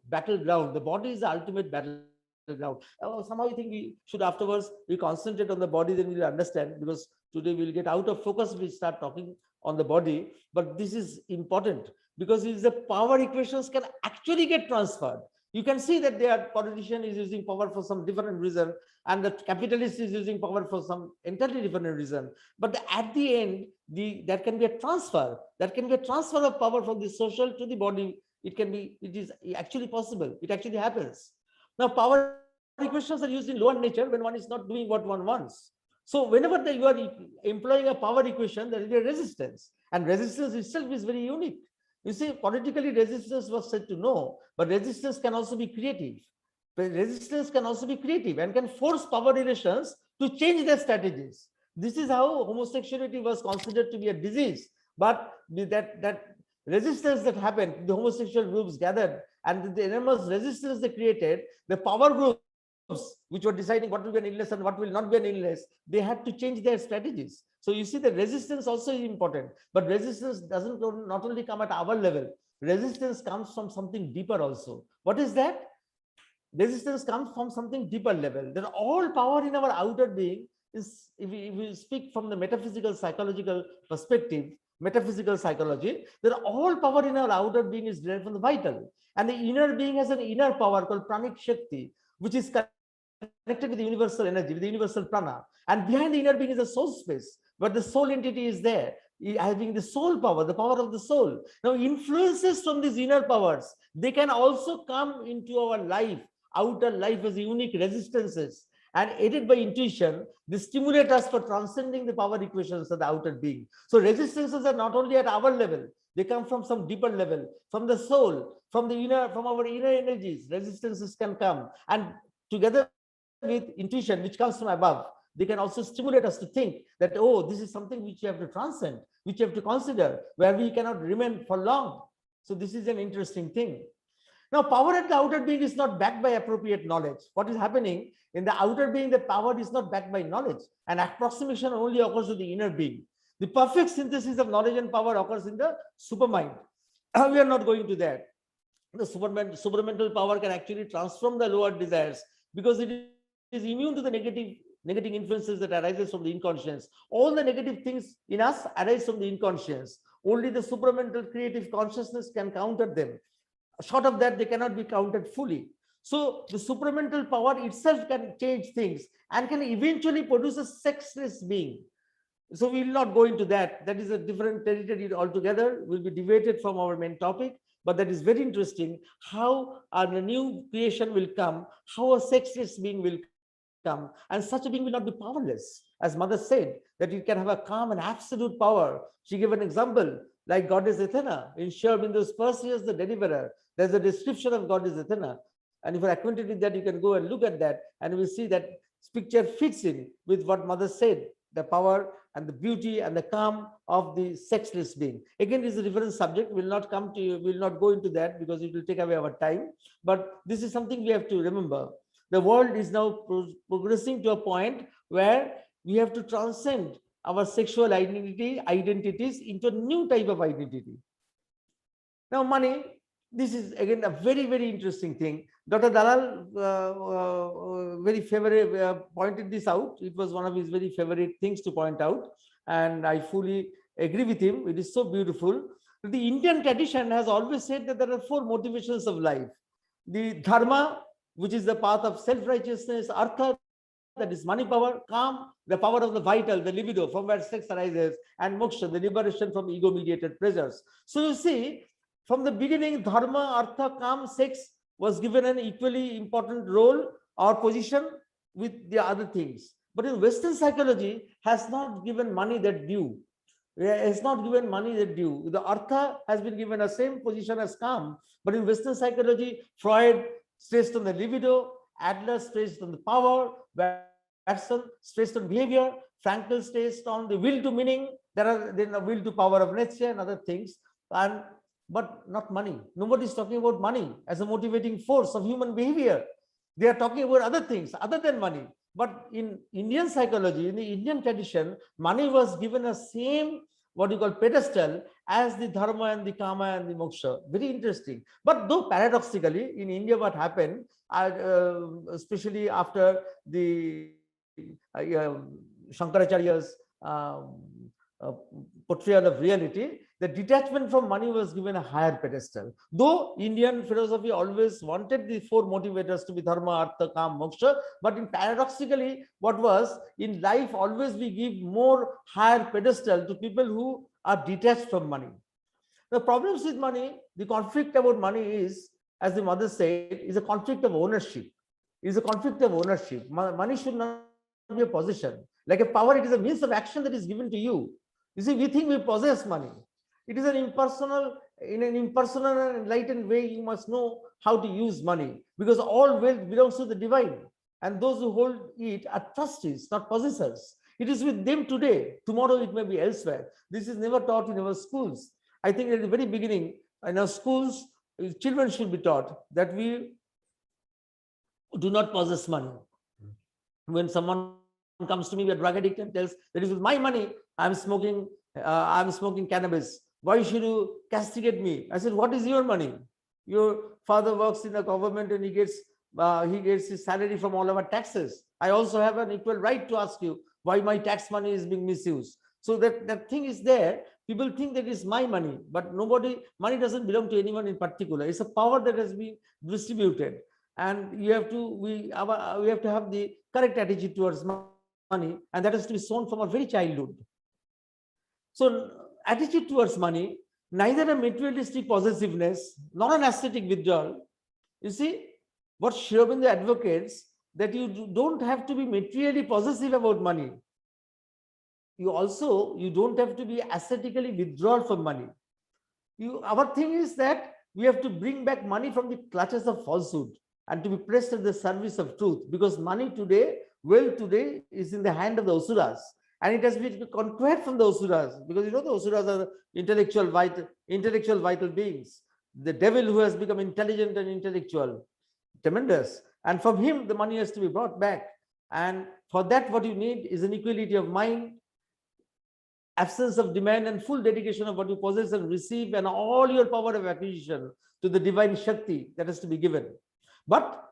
battleground. The body is the ultimate battleground. Somehow I think we should afterwards we concentrate on the body, then we'll understand, because today we'll get out of focus, we start talking on the body. But this is important, because the power equations can actually get transferred. You can see that their politician is using power for some different reason, and the capitalist is using power for some entirely different reason. But at the end, that can be a transfer. That can be a transfer of power from the social to the body. It is actually possible. It actually happens. Now, power equations are used in lower nature when one is not doing what one wants. So whenever you are employing a power equation, there will be a resistance, and resistance itself is very unique. You see, politically resistance was said to no, but resistance can also be creative. Resistance can also be creative and can force power relations to change their strategies. This is how homosexuality was considered to be a disease. But that resistance that happened, the homosexual groups gathered, and the enormous resistance they created, the power groups which were deciding what will be an illness and what will not be an illness, they had to change their strategies. So you see, the resistance also is important, but resistance doesn't not only come at our level. Resistance comes from something deeper also. What is that? Resistance comes from something deeper level. Then all power in our outer being is, if we speak from the metaphysical psychological perspective, metaphysical psychology, then all power in our outer being is derived from the vital, and the inner being has an inner power called pranic shakti, which is connected with the universal energy, with the universal prana. And behind the inner being is a soul space, where the soul entity is there, having the soul power, the power of the soul. Now, influences from these inner powers, they can also come into our life, outer life, as unique resistances. and aided by intuition, they stimulate us for transcending the power equations of the outer being. So resistances are not only at our level, they come from some deeper level, from the soul, from the inner, from our inner energies. Resistances can come, and together with intuition, which comes from above, they can also stimulate us to think that, oh, this is something which you have to transcend, which you have to consider, where we cannot remain for long. So this is an interesting thing. Now, power at the outer being is not backed by appropriate knowledge. What is happening in the outer being, the power is not backed by knowledge. An approximation only occurs to the inner being. The perfect synthesis of knowledge and power occurs in the supermind. We are not going to that. The supramental power can actually transform the lower desires because it is immune to the negative influences that arises from the inconscious. All the negative things in us arise from the inconscious. Only the supramental creative consciousness can counter them. Short of that, they cannot be counted fully. So the supramental power itself can change things and can eventually produce a sexless being. So we will not go into that. That is a different territory altogether. Will be debated from our main topic. But that is very interesting, how a new creation will come, how a sexless being will come, and such a being will not be powerless. As Mother said, that it can have a calm and absolute power. She gave an example, like Goddess Athena. In Sri Aurobindo's Perseus the Deliverer, there's a description of Goddess Athena. And if you're acquainted with that, you can go and look at that, and you will see that picture fits in with what Mother said, the power and the beauty and the calm of the sexless being. Again, this is a different subject. We'll not come to you, we'll not go into that because it will take away our time. But this is something we have to remember. The world is now progressing to a point where we have to transcend our sexual identities into a new type of identity. Now, money, this is again a very, very interesting thing. Dr. Dalal very favorite pointed this out. It was one of his very favorite things to point out, and I fully agree with him. It is so beautiful. The Indian tradition has always said that there are 4 motivations of life: the dharma, which is the path of self-righteousness; artha, that is money power; kam, the power of the vital, the libido, from where sex arises; and moksha, the liberation from ego-mediated pleasures. So you see, from the beginning, dharma, artha, kam, sex was given an equally important role or position with the other things. But in Western psychology, has not given money that due. It's not given money that due. The artha has been given a same position as kam. But in Western psychology, Freud stressed on the libido, Adler stressed on the power, Watson stressed on behavior, Frankl stressed on the will to meaning. There are then the will to power of nature and other things. But not money. Nobody is talking about money as a motivating force of human behavior. They are talking about other things other than money. But in Indian psychology, in the Indian tradition, money was given a same, what you call, pedestal as the dharma and the kama and the moksha. Very interesting. But though paradoxically, in India, what happened, especially after the Shankaracharya's portrayal of reality, the detachment from money was given a higher pedestal. Though Indian philosophy always wanted the 4 motivators to be dharma, artha, kam, moksha, but in paradoxically, what was in life, always we give more higher pedestal to people who are detached from money. The problems with money, the conflict about money is, as the Mother said, is a conflict of ownership. It is a conflict of ownership. Money should not be a possession. Like a power, it is a means of action that is given to you. You see, we think we possess money. It is an impersonal, in an impersonal and enlightened way, you must know how to use money, because all wealth belongs to the divine, and those who hold it are trustees, not possessors. It is with them today. Tomorrow it may be elsewhere. This is never taught in our schools. I think at the very beginning, in our schools, children should be taught that we do not possess money. When someone comes to me, a drug addict, and tells that is with my money, I'm smoking cannabis. Why should you castigate me? I said, what is your money? Your father works in the government and he gets his salary from all our taxes. I also have an equal right to ask you why my tax money is being misused. So that thing is there. People think that it's my money, but money doesn't belong to anyone in particular. It's a power that has been distributed, and we have to have the correct attitude towards money, and that has to be shown from our very childhood. So attitude towards money, neither a materialistic possessiveness nor an aesthetic withdrawal. You see, what Sri Aurobindo advocates, that you don't have to be materially possessive about money. You don't have to be ascetically withdrawn from money. Our thing is that we have to bring back money from the clutches of falsehood and to be placed at the service of truth, because money today, wealth today, is in the hand of the Asuras, and it has been conquered from the Asuras, because the Asuras are intellectual vital beings. The devil who has become intelligent and intellectual, tremendous, and from him the money has to be brought back. And for that, what you need is an equality of mind, absence of demand, and full dedication of what you possess and receive, and all your power of acquisition to the divine Shakti that has to be given. But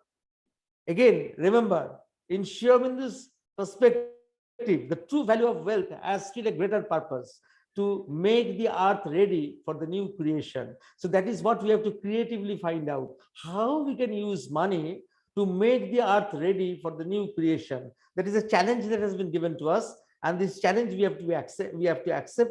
again, remember, in Sri Aurobindo's perspective, the true value of wealth has still a greater purpose: to make the earth ready for the new creation. So that is what we have to creatively find out, how we can use money to make the earth ready for the new creation. That is a challenge that has been given to us, and this challenge we have to accept,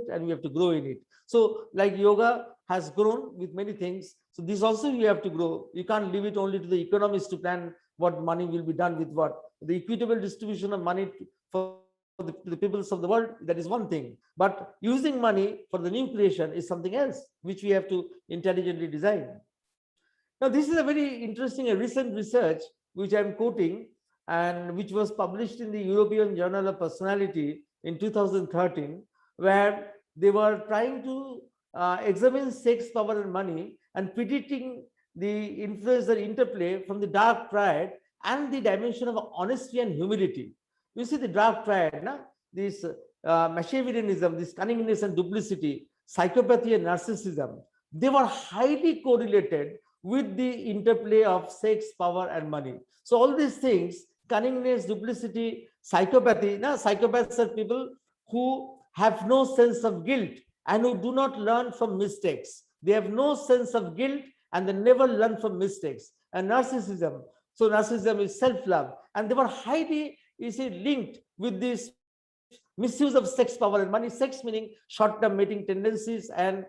and we have to grow in it. So like yoga has grown with many things, so this also you have to grow. You can't leave it only to the economists to plan what money will be done with what. The equitable distribution of money for the peoples of the world, that is one thing, but using money for the new creation is something else, which we have to intelligently design. Now, this is a very interesting recent research which I am quoting, and which was published in the European Journal of Personality in 2013, where they were trying to examine sex, power, and money, and predicting the influence or interplay from the dark triad and the dimension of honesty and humility. You see, the dark triad, this Machiavellianism, this cunningness and duplicity, psychopathy and narcissism, they were highly correlated with the interplay of sex, power, and money. So all these things, cunningness, duplicity, psychopathy. Now, psychopaths are people who have no sense of guilt and who do not learn from mistakes. They have no sense of guilt and they never learn from mistakes. And narcissism. So narcissism is self-love, and they were highly, linked with this misuse of sex, power, and money. Sex meaning short-term mating tendencies and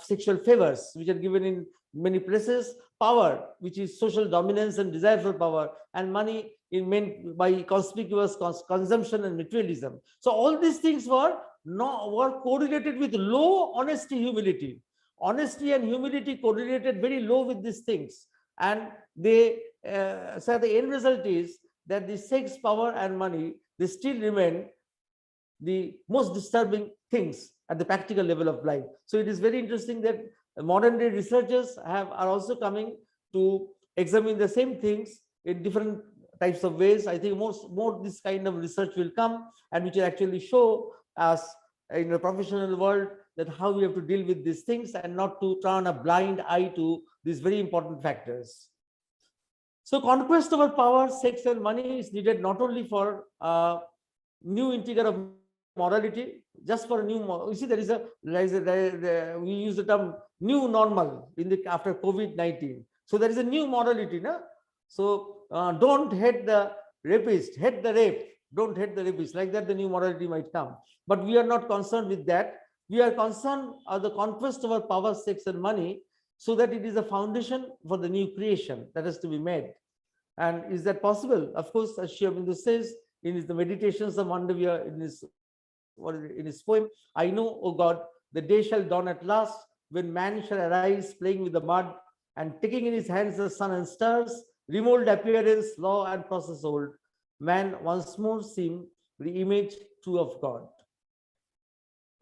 sexual favors, which are given in many places. Power, which is social dominance and desire for power, and money in meant by conspicuous consumption and materialism. So all these things were correlated with low honesty, humility. Honesty and humility correlated very low with these things, and they so the end result is that the sex, power, and money, they still remain the most disturbing things at the practical level of life. So it is very interesting that modern day researchers are also coming to examine the same things in different types of ways. I think more this kind of research will come, and which will actually show us in the professional world that how we have to deal with these things and not to turn a blind eye to these very important factors. So conquest over power, sex, and money is needed not only for new integer of morality, just for a new. You see, we use the term new normal in the after COVID-19. So there is a new morality, na? So don't hate the rapist, hate the rape. Don't hate the rapist. Like that, the new morality might come. But we are not concerned with that. We are concerned of the conquest over power, sex, and money, so that it is a foundation for the new creation that has to be made. And is that possible? Of course, as Sri Aurobindo says in the Meditations of Mandavya, in his poem, I know, O God, the day shall dawn at last, when man shall arise playing with the mud, and taking in his hands the sun and stars, remold appearance, law, and process old, man once more seem the image true of God.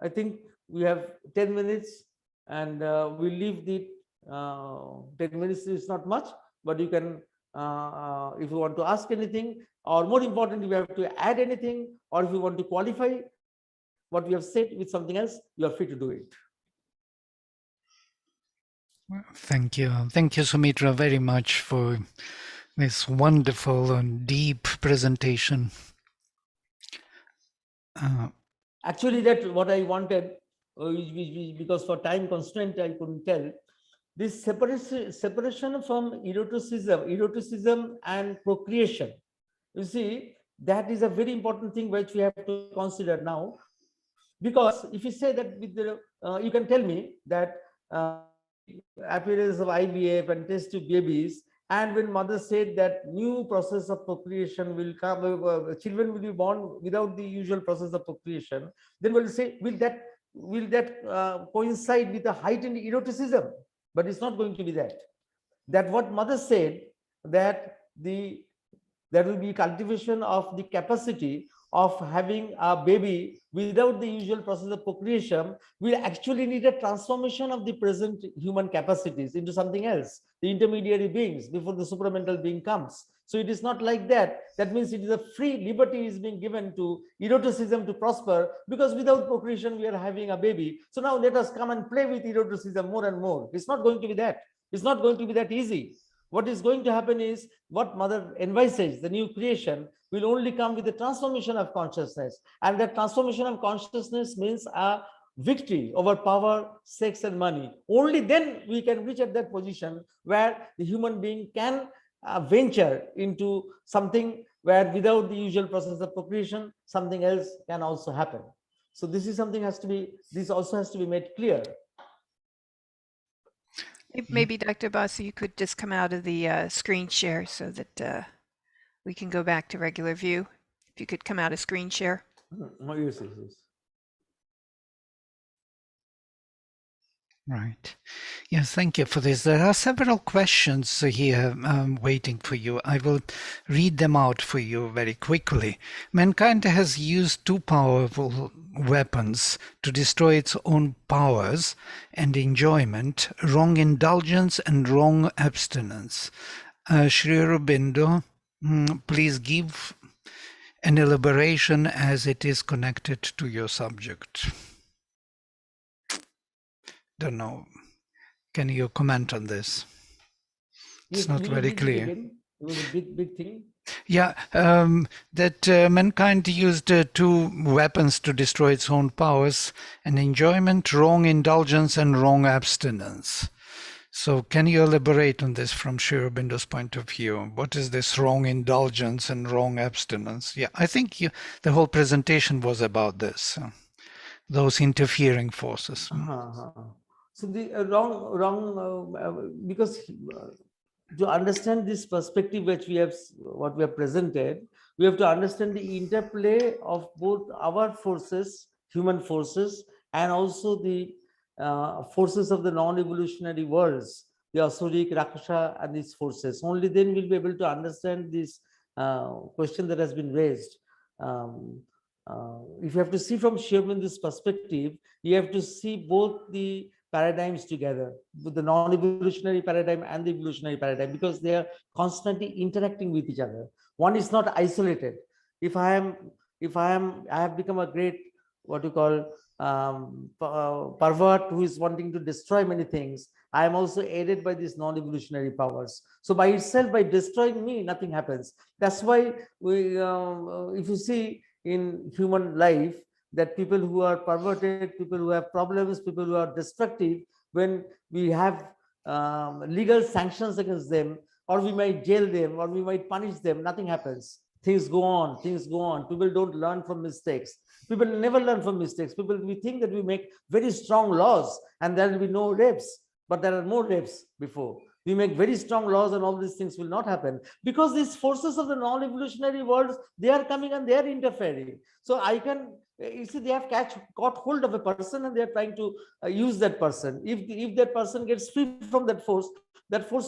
I think we have 10 minutes, and we'll leave the 10 minutes is not much, but you can, if you want to ask anything, or more importantly, if you have to add anything, or if you want to qualify what we have said with something else, you are free to do it. Thank you. Thank you, Soumitra, very much for this wonderful and deep presentation. Actually, that's what I wanted, because for time constraint, I couldn't tell. This separation from eroticism and procreation. You see, that is a very important thing which we have to consider now. Because if you say that with the, you can tell me that appearance of IVF and test tube babies And when mother said that new process of procreation will come, children will be born without the usual process of procreation, then we'll say, will that coincide with a heightened eroticism? But it's not going to be that. That what mother said, that there will be cultivation of the capacity of having a baby without the usual process of procreation, will actually need a transformation of the present human capacities into something else, the intermediary beings, before the supramental being comes. So it is not like that. That means it is a free liberty is being given to eroticism to prosper, because without procreation we are having a baby. So now let us come and play with eroticism more and more. It's not going to be that. It's not going to be that easy. What is going to happen is, what mother envisages, the new creation, will only come with the transformation of consciousness. And that transformation of consciousness means a victory over power, sex, and money. Only then we can reach at that position where the human being can venture into something where, without the usual process of procreation, something else can also happen. So this is something this also has to be made clear. Maybe Dr. Basu, you could just come out of the screen share so that we can go back to regular view. If you could come out of screen share. Yes. Right. Yes, thank you for this. There are several questions here waiting for you. I will read them out for you very quickly. Mankind has used two powerful weapons to destroy its own powers and enjoyment: wrong indulgence and wrong abstinence. Sri Aurobindo, please give an elaboration as it is connected to your subject. Don't know. Can you comment on this? It's not very clear. It was a big thing. Yeah, that mankind used two weapons to destroy its own powers and enjoyment: wrong indulgence and wrong abstinence. So can you elaborate on this from Sri Aurobindo's point of view? What is this wrong indulgence and wrong abstinence? Yeah, I think the whole presentation was about this, those interfering forces. So the because to understand this perspective what we have presented, we have to understand the interplay of both our forces, human forces, and also the forces of the non-evolutionary worlds, the Asuric, Rakshasa, and these forces. Only then we'll be able to understand this question that has been raised. If you have to see from Sri Aurobindo's perspective, you have to see both the paradigms together, with the non-evolutionary paradigm and the evolutionary paradigm, because they are constantly interacting with each other. One is not isolated. If I have become a great, what you call, pervert who is wanting to destroy many things, I am also aided by these non-evolutionary powers. So by itself, by destroying me, nothing happens. That's why we, if you see in human life, that people who are perverted, people who have problems, people who are destructive, when we have legal sanctions against them, or we might jail them, or we might punish them, nothing happens. Things go on, things go on. People don't learn from mistakes. People never learn from mistakes. We think that we make very strong laws and there will be no rapes, but there are more rapes before. We make very strong laws and all these things will not happen, because these forces of the non-evolutionary worlds, they are coming and they are interfering. So you see, they have caught hold of a person and they are trying to use that person. If that person gets free from that force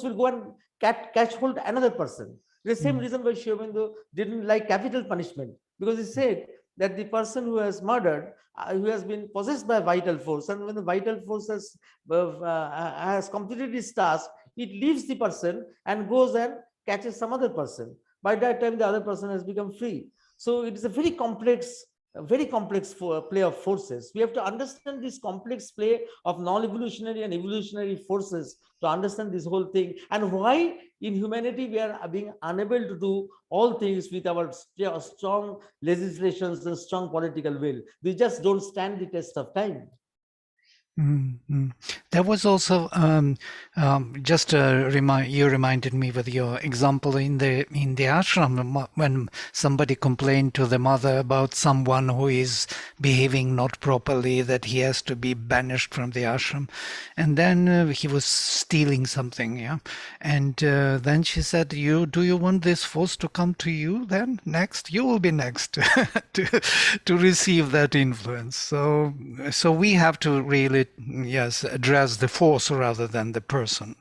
will go and catch hold another person. The same reason why Sri Aurobindo didn't like capital punishment, because he said that the person who has murdered, who has been possessed by a vital force, and when the vital force has completed its task, it leaves the person and goes and catches some other person. By that time, the other person has become free. So it is a very complex play of forces. We have to understand this complex play of non-evolutionary and evolutionary forces to understand this whole thing, and why in humanity we are being unable to do all things with our strong legislations and strong political will. We just don't stand the test of time. There was also just you reminded me with your example in the ashram when somebody complained to the mother about someone who is behaving not properly, that he has to be banished from the ashram. And then he was stealing something, yeah. And then she said, do you want this force to come to you then next? You will be next to receive that influence. So we have to really, yes, address the force rather than the person.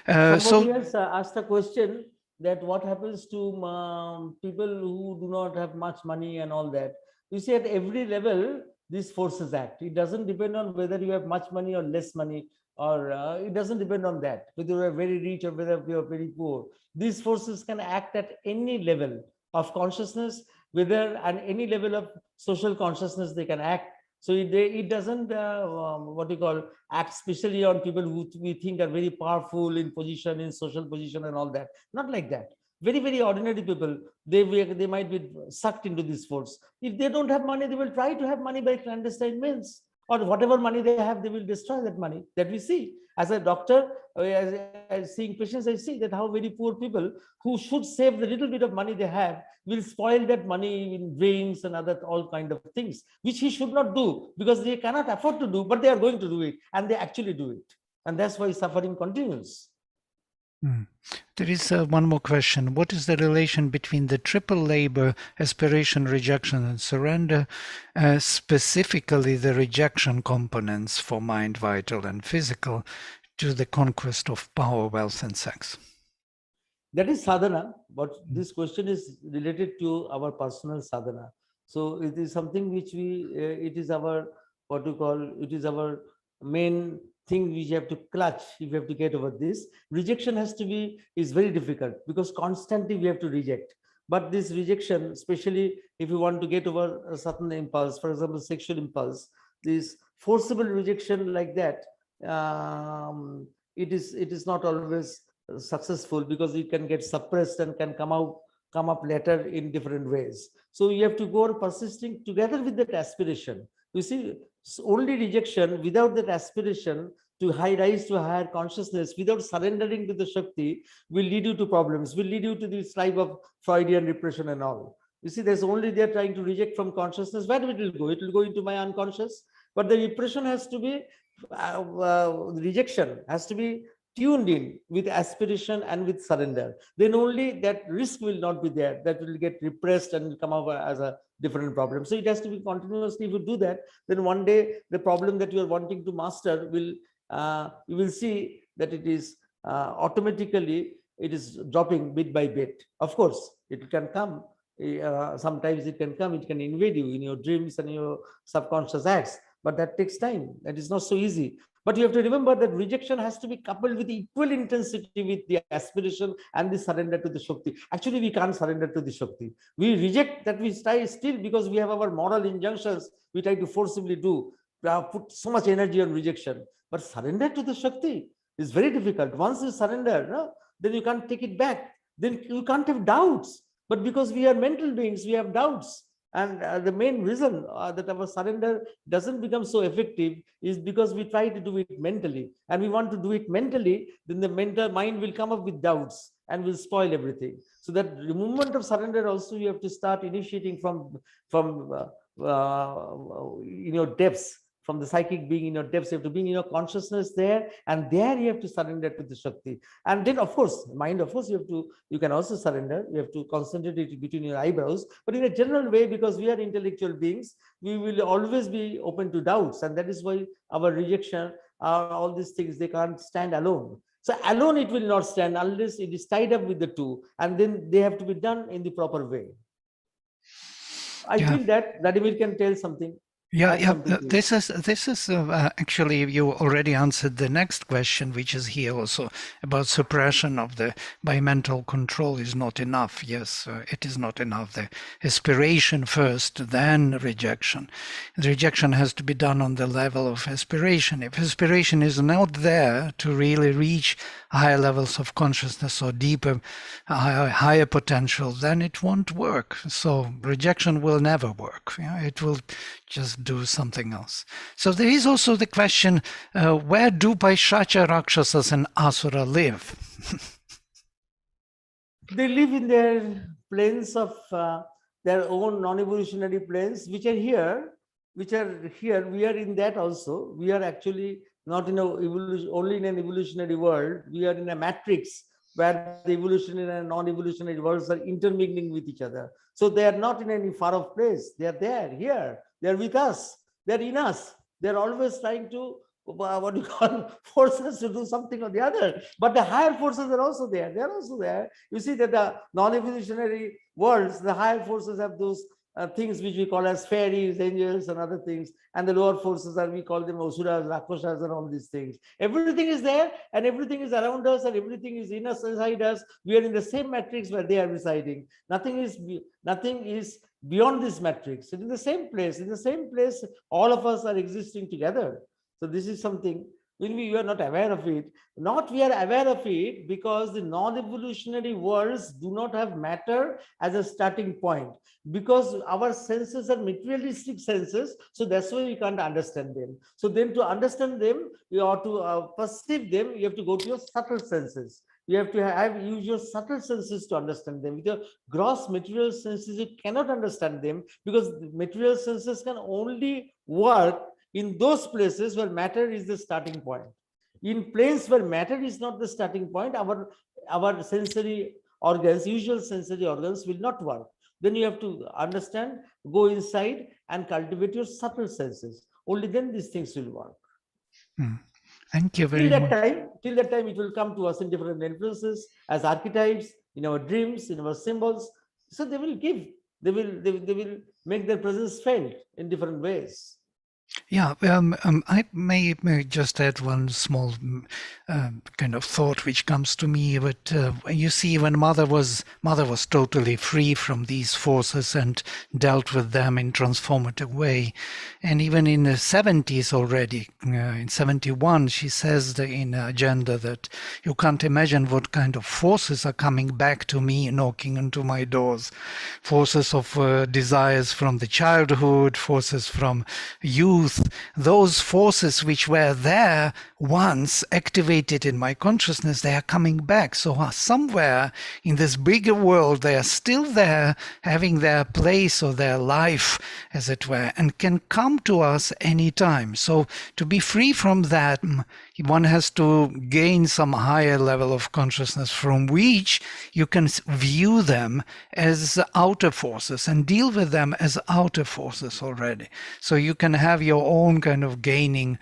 Somebody else asked a question that what happens to people who do not have much money and all that. You see, at every level, these forces act. It doesn't depend on whether you have much money or less money, or it doesn't depend on that, whether you are very rich or whether you are very poor. These forces can act at any level of consciousness, whether at any level of social consciousness they can act. So it doesn't, what you call, act especially on people who we think are very powerful in position, in social position and all that. Not like that. Very, very ordinary people, they might be sucked into this force. If they don't have money, they will try to have money by clandestine means, or whatever money they have, they will destroy that money. That we see. As a doctor, as seeing patients, I see that how very poor people who should save the little bit of money they have will spoil that money in drinks and other all kind of things, which he should not do because they cannot afford to do, but they are going to do it, and they actually do it. And that's why suffering continues. There is one more question. What is the relation between the triple labor, aspiration, rejection, and surrender, specifically the rejection components for mind, vital, and physical, to the conquest of power, wealth, and sex? That is sadhana, but this question is related to our personal sadhana. So it is something which it is our, what you call, it is our main thing which you have to clutch if you have to get over this. Rejection is very difficult because constantly we have to reject. But this rejection, especially if you want to get over a certain impulse, for example, sexual impulse, this forcible rejection like that, it is not always successful because it can get suppressed and can come up later in different ways. So you have to go on persisting together with that aspiration. You see, only rejection without that aspiration to rise to a higher consciousness, without surrendering to the Shakti, will lead you to problems, will lead you to this type of Freudian repression and all. You see, there's only they're trying to reject from consciousness. Where it will go? It will go into my unconscious. But the repression has to be, rejection has to be tuned in with aspiration and with surrender. Then only that risk will not be there, that will get repressed and will come over as a different problem. So it has to be continuously. If you do that, then one day the problem that you are wanting to master will, you will see that it is automatically, it is dropping bit by bit. Of course, it can come. Sometimes it can come, it can invade you in your dreams and your subconscious acts, but that takes time. That is not so easy. But you have to remember that rejection has to be coupled with equal intensity with the aspiration and the surrender to the Shakti. Actually, we can't surrender to the Shakti. We reject that, we try still because we have our moral injunctions. We try to forcibly put so much energy on rejection. But surrender to the Shakti is very difficult. Once you surrender, no, then you can't take it back. Then you can't have doubts. But because we are mental beings, we have doubts. And the main reason that our surrender doesn't become so effective is because we try to do it mentally. And we want to do it mentally, then the mental mind will come up with doubts and will spoil everything. So that the movement of surrender also you have to start initiating from in your depths, from the psychic being in your depths. You have to be in your consciousness there, and there you have to surrender to the Shakti. And then of course mind, of course you can also surrender. You have to concentrate it between your eyebrows, but in a general way, because we are intellectual beings, we will always be open to doubts, and that is why our rejection, all these things, they can't stand alone. So alone it will not stand unless it is tied up with the two, and then they have to be done in the proper way. I feel that Vladimir can tell something. Yeah. This is actually, you already answered the next question, which is here also about suppression of the by mental control is not enough. Yes, it is not enough. The aspiration first, then rejection. The rejection has to be done on the level of aspiration. If aspiration is not there to really reach higher levels of consciousness or deeper, higher potential, then it won't work. So rejection will never work. It will just do something else. So there is also the question, where do Paishacha Rakshasas and Asura live? They live in their planes of their own non-evolutionary planes, which are here. which are here, we are in that also. We are actually not in a evolution, only in an evolutionary world. We are in a matrix where the evolutionary and non-evolutionary worlds are intermingling with each other. So they are not in any far off place. They are there, here. They are with us. They are in us. They are always trying to, what do you call, force us to do something or the other. But the higher forces are also there. They are also there. You see that the non-evolutionary worlds, the higher forces have those things which we call as fairies, angels, and other things. And the lower forces are, we call them asuras, rakoshas, and all these things. Everything is there, and everything is around us, and everything is in us, inside us. We are in the same matrix where they are residing. Nothing is beyond this matrix. It is the same place. In the same place, all of us are existing together. So this is something when we are not aware of it. Not we are aware of it because the non-evolutionary worlds do not have matter as a starting point, because our senses are materialistic senses. So that's why we can't understand them. So then to understand them, you ought to perceive them, you have to go to your subtle senses. You have to use your subtle senses to understand them. With your gross material senses, you cannot understand them, because the material senses can only work in those places where matter is the starting point. In planes where matter is not the starting point, our sensory organs, usual sensory organs, will not work. Then you have to understand, go inside and cultivate your subtle senses. Only then these things will work. Thank you very much. Till that time, it will come to us in different influences, as archetypes, in our dreams, in our symbols. So they will will make their presence felt in different ways. Yeah, I may just add one small kind of thought which comes to me. But you see, when mother was totally free from these forces and dealt with them in transformative way, and even in the 70s already, in 71, she says in Agenda that you can't imagine what kind of forces are coming back to me, knocking into my doors, forces of desires from the childhood, forces from youth. Those forces which were there once activated in my consciousness, they are coming back. So somewhere in this bigger world, they are still there, having their place or their life, as it were, and can come to us anytime. So to be free from that, one has to gain some higher level of consciousness from which you can view them as outer forces and deal with them as outer forces already. So you can have your own kind of gaining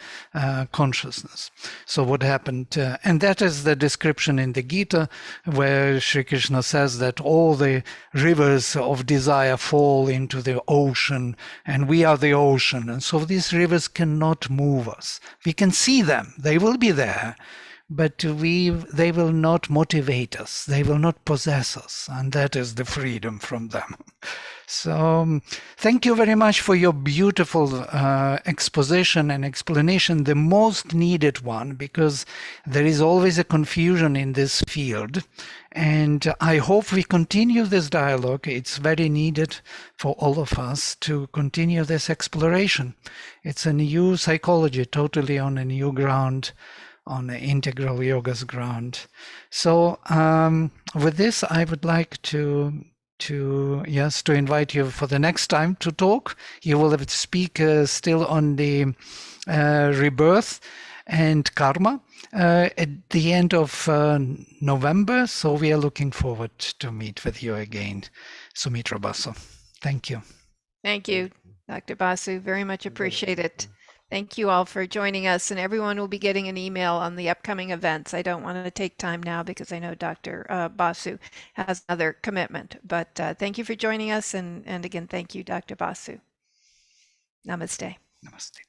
consciousness. So what happened, and that is the description in the Gita, where Sri Krishna says that all the rivers of desire fall into the ocean, and we are the ocean. And so these rivers cannot move us. We can see them. They will be there, but they will not motivate us. They will not possess us. And that is the freedom from them. So thank you very much for your beautiful exposition and explanation, the most needed one, because there is always a confusion in this field. And I hope we continue this dialogue. It's very needed for all of us to continue this exploration. It's a new psychology, totally on a new ground, on the integral yoga's ground. So with this, I would like to invite you for the next time to talk. You will have to speak still on the rebirth and karma at the end of November. So we are looking forward to meet with you again, Soumitra Basu. Thank you. Thank you, Dr. Basu. Very much appreciate it. Thank you all for joining us, and everyone will be getting an email on the upcoming events. I don't want to take time now because I know Dr. Basu has another commitment, but thank you for joining us, and again, thank you, Dr. Basu. Namaste. Namaste.